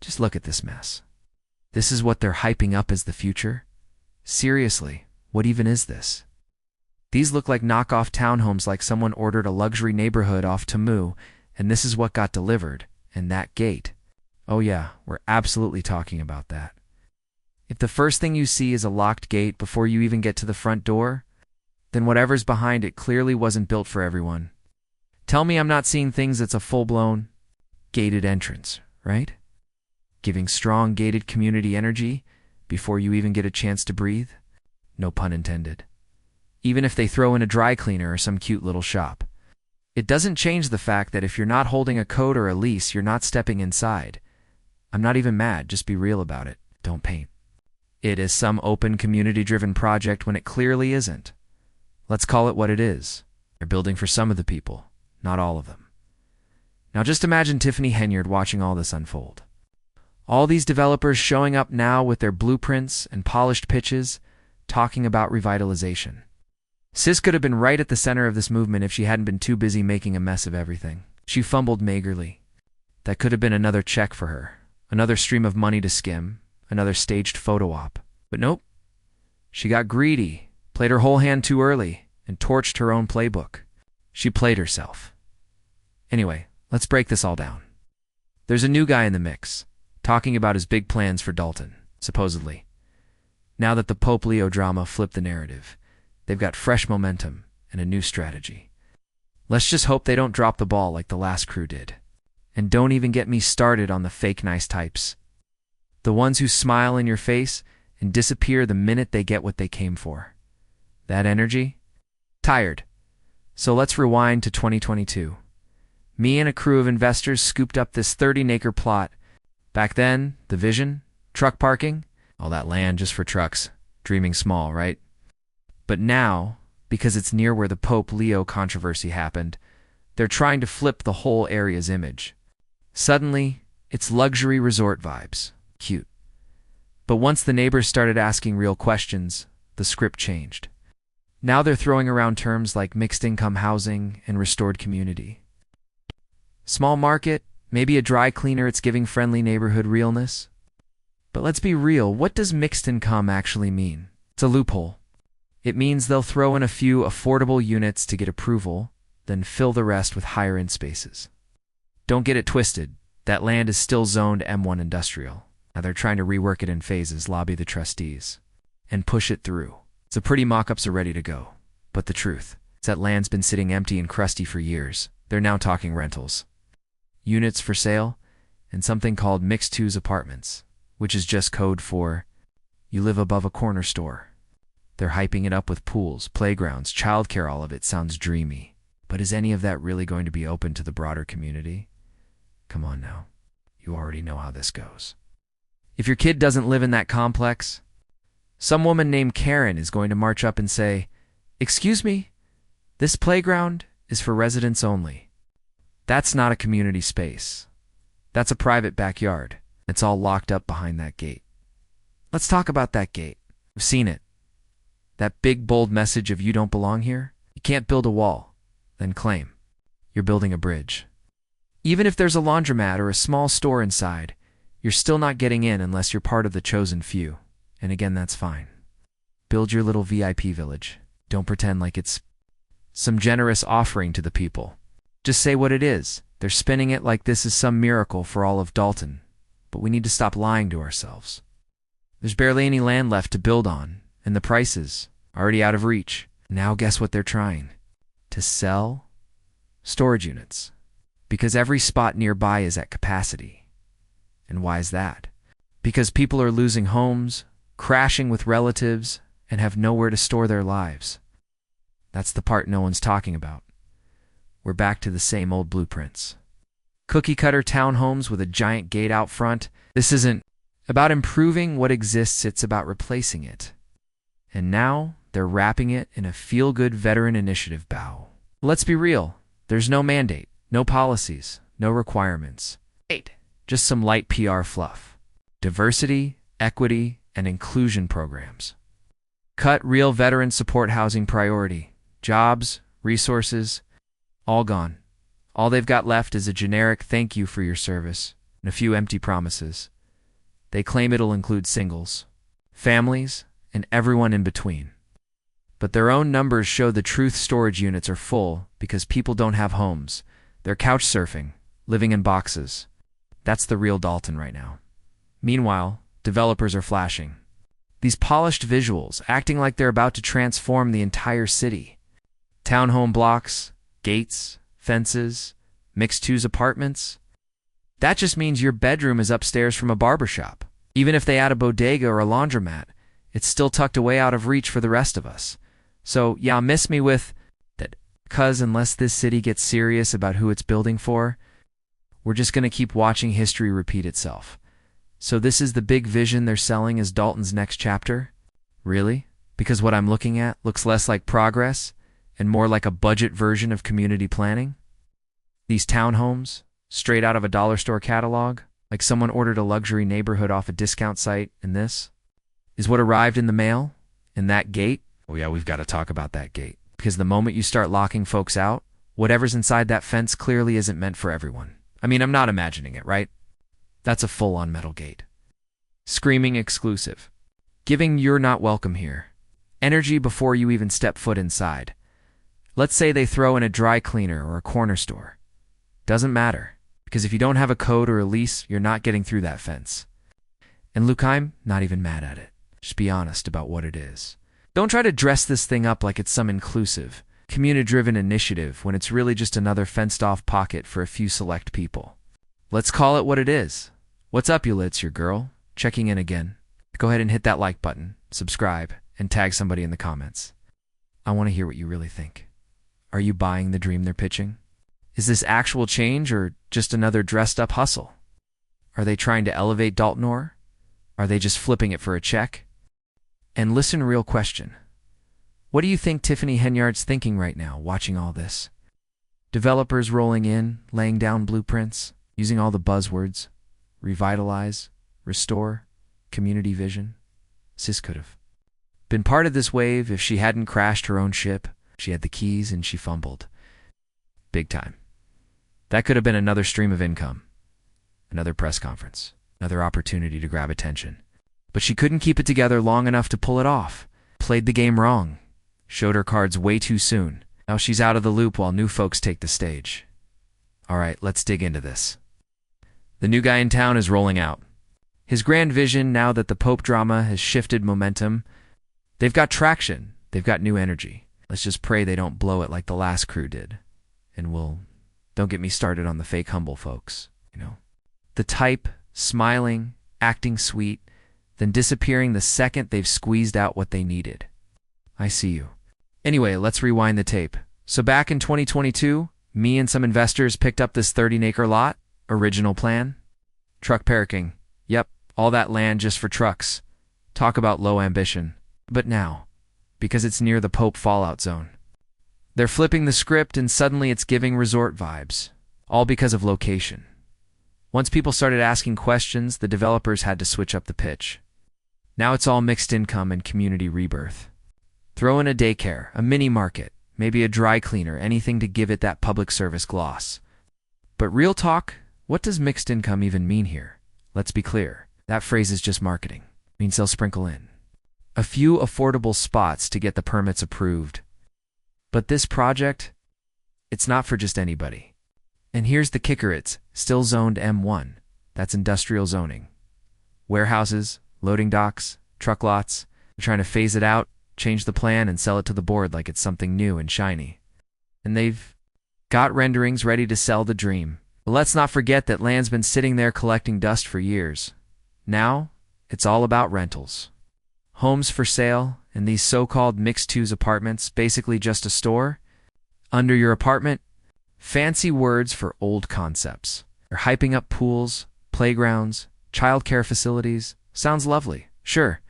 Just look at this mess. This is what they're hyping up as the future? Seriously, what even is this? These look like knockoff townhomes, like someone ordered a luxury neighborhood off Temu, and this is what got delivered. And that gate. Oh yeah, we're absolutely talking about that. If the first thing you see is a locked gate before you even get to the front door, then whatever's behind it clearly wasn't built for everyone. Tell me I'm not seeing things that's a full-blown gated entrance, right? Giving strong gated community energy before you even get a chance to breathe? No pun intended. Even if they throw in a dry cleaner or some cute little shop. It doesn't change the fact that if you're not holding a code or a lease, you're not stepping inside. I'm not even mad, just be real about it. Don't paint it is some open community-driven project when it clearly isn't. Let's call it what it is. They're building for some of the people, not all of them. Now just imagine Tiffany Henyard watching all this unfold. All these developers showing up now with their blueprints and polished pitches, talking about revitalization. Sis could have been right at the center of this movement if she hadn't been too busy making a mess of everything. She fumbled meagerly. That could have been another check for her, another stream of money to skim, another staged photo op. But nope. She got greedy, played her whole hand too early, and torched her own playbook. She played herself. Anyway, let's break this all down. There's a new guy in the mix, talking about his big plans for Dalton, supposedly. Now that the Pope Leo drama flipped the narrative, they've got fresh momentum and a new strategy. Let's just hope they don't drop the ball like the last crew did. And don't even get me started on the fake nice types. The ones who smile in your face and disappear the minute they get what they came for. That energy? Tired. So let's rewind to 2022. Me and a crew of investors scooped up this 30-acre plot. Back then, the vision, truck parking, all that land just for trucks. Dreaming small, right? But now, because it's near where the Pope Leo controversy happened, they're trying to flip the whole area's image. Suddenly, it's luxury resort vibes. Cute. But once the neighbors started asking real questions, the script changed. Now they're throwing around terms like mixed-income housing and restored community. Small market, maybe a dry cleaner, it's giving friendly neighborhood realness. But let's be real, what does mixed income actually mean? It's a loophole. It means they'll throw in a few affordable units to get approval, then fill the rest with higher-end spaces. Don't get it twisted. That land is still zoned M1 industrial. Now they're trying to rework it in phases, lobby the trustees, and push it through. So pretty mock-ups are ready to go. But the truth is that land's been sitting empty and crusty for years. They're now talking rentals. Units for sale, and something called mixed-use apartments, which is just code for you live above a corner store. They're hyping it up with pools, playgrounds, childcare. All of it sounds dreamy. But is any of that really going to be open to the broader community? Come on now. You already know how this goes. If your kid doesn't live in that complex, some woman named Karen is going to march up and say, "Excuse me, this playground is for residents only." That's not a community space. That's a private backyard. It's all locked up behind that gate. Let's talk about that gate. I've seen it. That big, bold message of "you don't belong here." You can't build a wall, then claim you're building a bridge. Even if there's a laundromat or a small store inside, you're still not getting in unless you're part of the chosen few. And again, that's fine. Build your little VIP village. Don't pretend like it's some generous offering to the people. Just say what it is. They're spinning it like this is some miracle for all of Dalton. But we need to stop lying to ourselves. There's barely any land left to build on, and the prices already out of reach. Now guess what they're trying? To sell storage units. Because every spot nearby is at capacity. And why is that? Because people are losing homes, crashing with relatives, and have nowhere to store their lives. That's the part no one's talking about. We're back to the same old blueprints. Cookie-cutter townhomes with a giant gate out front. This isn't about improving what exists, it's about replacing it. And now they're wrapping it in a feel-good veteran initiative bow. Let's be real. There's no mandate, no policies, no requirements. Just some light PR fluff. Diversity, equity, and inclusion programs. Cut real veteran support housing priority. Jobs, resources, all gone. All they've got left is a generic "thank you for your service." and a few empty promises. They claim it'll include singles, families, and everyone in between. But their own numbers show the truth storage units are full because people don't have homes. They're couch surfing, living in boxes. That's the real Dalton right now. Meanwhile, developers are flashing these polished visuals, acting like they're about to transform the entire city. Townhome blocks, gates, fences, mixed-use apartments. That just means your bedroom is upstairs from a barbershop. Even if they add a bodega or a laundromat, it's still tucked away out of reach for the rest of us. So, yeah, miss me with that, because unless this city gets serious about who it's building for, we're just going to keep watching history repeat itself. So this is the big vision they're selling as Dalton's next chapter? Really? Because what I'm looking at looks less like progress and more like a budget version of community planning? These townhomes, straight out of a dollar store catalog, like someone ordered a luxury neighborhood off a discount site, and this is what arrived in the mail? And that gate? Oh yeah, we've got to talk about that gate. Because the moment you start locking folks out, whatever's inside that fence clearly isn't meant for everyone. I mean, I'm not imagining it, right? That's a full-on metal gate. Screaming exclusive. Giving you're not welcome here. Energy before you even step foot inside. Let's say they throw in a dry cleaner or a corner store. Doesn't matter, because if you don't have a code or a lease, you're not getting through that fence. And Luke, I'm not even mad at it. Just be honest about what it is. Don't try to dress this thing up like it's some inclusive, community-driven initiative when it's really just another fenced-off pocket for a few select people. Let's call it what it is. What's up, you lits, your girl? Checking in again. Go ahead and hit that like button, subscribe, and tag somebody in the comments. I want to hear what you really think. Are you buying the dream they're pitching? Is this actual change or just another dressed-up hustle? Are they trying to elevate Dalton? Are they just flipping it for a check? And listen, real question. What do you think Tiffany Henyard's thinking right now, watching all this? Developers rolling in, laying down blueprints, using all the buzzwords. Revitalize, restore, community vision. Sis could have been part of this wave if she hadn't crashed her own ship. She had the keys and she fumbled. Big time. That could have been another stream of income. Another press conference. Another opportunity to grab attention. But she couldn't keep it together long enough to pull it off. Played the game wrong. Showed her cards way too soon. Now she's out of the loop while new folks take the stage. All right, let's dig into this. The new guy in town is rolling out. His grand vision, now that the Pope drama has shifted momentum, they've got traction, they've got new energy. Let's just pray they don't blow it like the last crew did. And don't get me started on the fake humble folks, you know. The type, smiling, acting sweet, then disappearing the second they've squeezed out what they needed. I see you. Anyway, let's rewind the tape. So back in 2022, me and some investors picked up this 30-acre lot. Original plan? Truck parking. Yep, all that land just for trucks. Talk about low ambition. But now, because it's near the Pope fallout zone, they're flipping the script and suddenly it's giving resort vibes. All because of location. Once people started asking questions, the developers had to switch up the pitch. Now it's all mixed income and community rebirth. Throw in a daycare, a mini market, maybe a dry cleaner, anything to give it that public service gloss. But real talk, what does mixed income even mean here? Let's be clear, that phrase is just marketing. It means they'll sprinkle in a few affordable spots to get the permits approved. But this project, it's not for just anybody. And here's the kicker, it's still zoned M1. That's industrial zoning. Warehouses, loading docks, truck lots. They're trying to phase it out, change the plan, and sell it to the board like it's something new and shiny. And they've got renderings ready to sell the dream. But let's not forget that land's been sitting there collecting dust for years. Now, it's all about rentals. Homes for sale, and these so-called mixed-use apartments, basically just a store. Under your apartment, fancy words for old concepts. They're hyping up pools, playgrounds, childcare facilities. Sounds lovely, sure.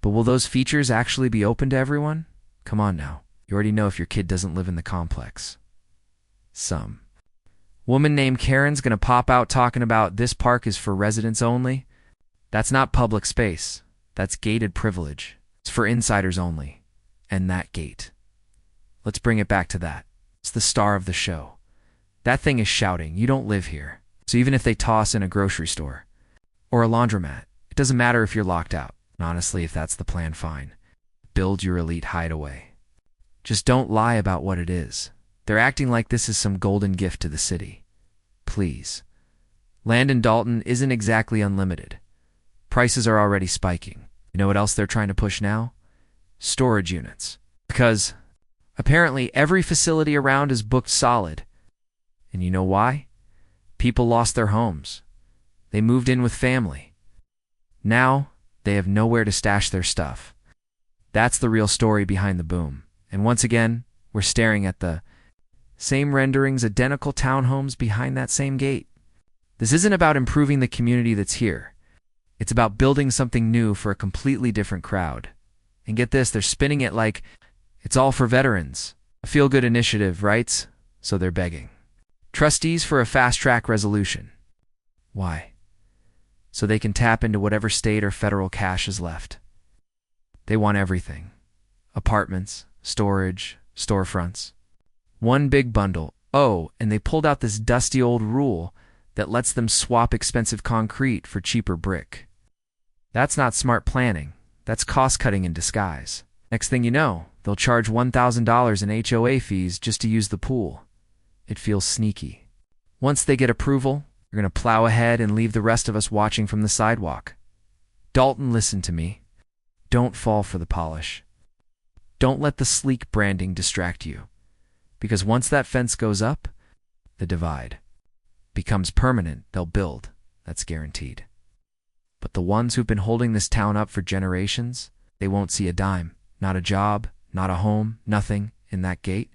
But will those features actually be open to everyone? Come on now. You already know if your kid doesn't live in the complex. Some woman named Karen's gonna pop out talking about this park is for residents only. That's not public space. That's gated privilege. It's for insiders only. And that gate. Let's bring it back to that. It's the star of the show. That thing is shouting, you don't live here. So even if they toss in a grocery store or a laundromat, it doesn't matter if you're locked out. And honestly, if that's the plan, fine. Build your elite hideaway. Just don't lie about what it is. They're acting like this is some golden gift to the city. Please. Land in Dalton isn't exactly unlimited. Prices are already spiking. You know what else they're trying to push now? Storage units. Because apparently every facility around is booked solid. And you know why? People lost their homes. They moved in with family. Now, they have nowhere to stash their stuff. That's the real story behind the boom. And once again, we're staring at the same renderings, identical townhomes behind that same gate. This isn't about improving the community that's here. It's about building something new for a completely different crowd. And get this, they're spinning it like it's all for veterans. A feel-good initiative, right? So they're begging trustees for a fast-track resolution. Why? So they can tap into whatever state or federal cash is left. They want everything. Apartments, storage, storefronts. One big bundle. Oh, and they pulled out this dusty old rule that lets them swap expensive concrete for cheaper brick. That's not smart planning. That's cost-cutting in disguise. Next thing you know, they'll charge $1,000 in HOA fees just to use the pool. It feels sneaky. Once they get approval, they're going to plow ahead and leave the rest of us watching from the sidewalk. Dalton, listen to me. Don't fall for the polish. Don't let the sleek branding distract you. Because once that fence goes up, the divide becomes permanent. They'll build. That's guaranteed. But the ones who've been holding this town up for generations, they won't see a dime. Not a job, not a home, nothing in that gate.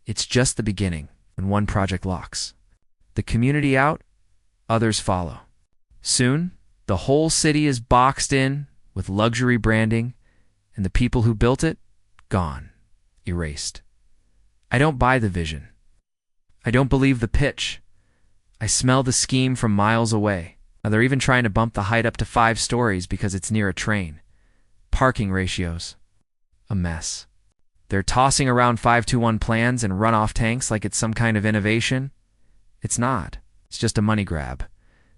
It's just the beginning when one project locks. The community out, others follow. Soon, the whole city is boxed in with luxury branding, and the people who built it, gone, erased. I don't buy the vision. I don't believe the pitch. I smell the scheme from miles away. Now they're even trying to bump the height up to 5 stories because it's near a train. Parking ratios. A mess. They're tossing around 5-to-1 plans and runoff tanks like it's some kind of innovation. It's not. It's just a money grab.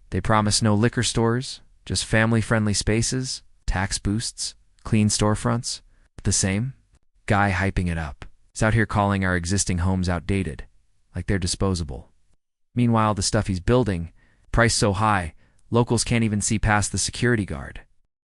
They promise no liquor stores, just family-friendly spaces, tax boosts, clean storefronts. The same guy hyping it up. He's out here calling our existing homes outdated, like they're disposable. Meanwhile, the stuff he's building, priced so high, locals can't even see past the security guard.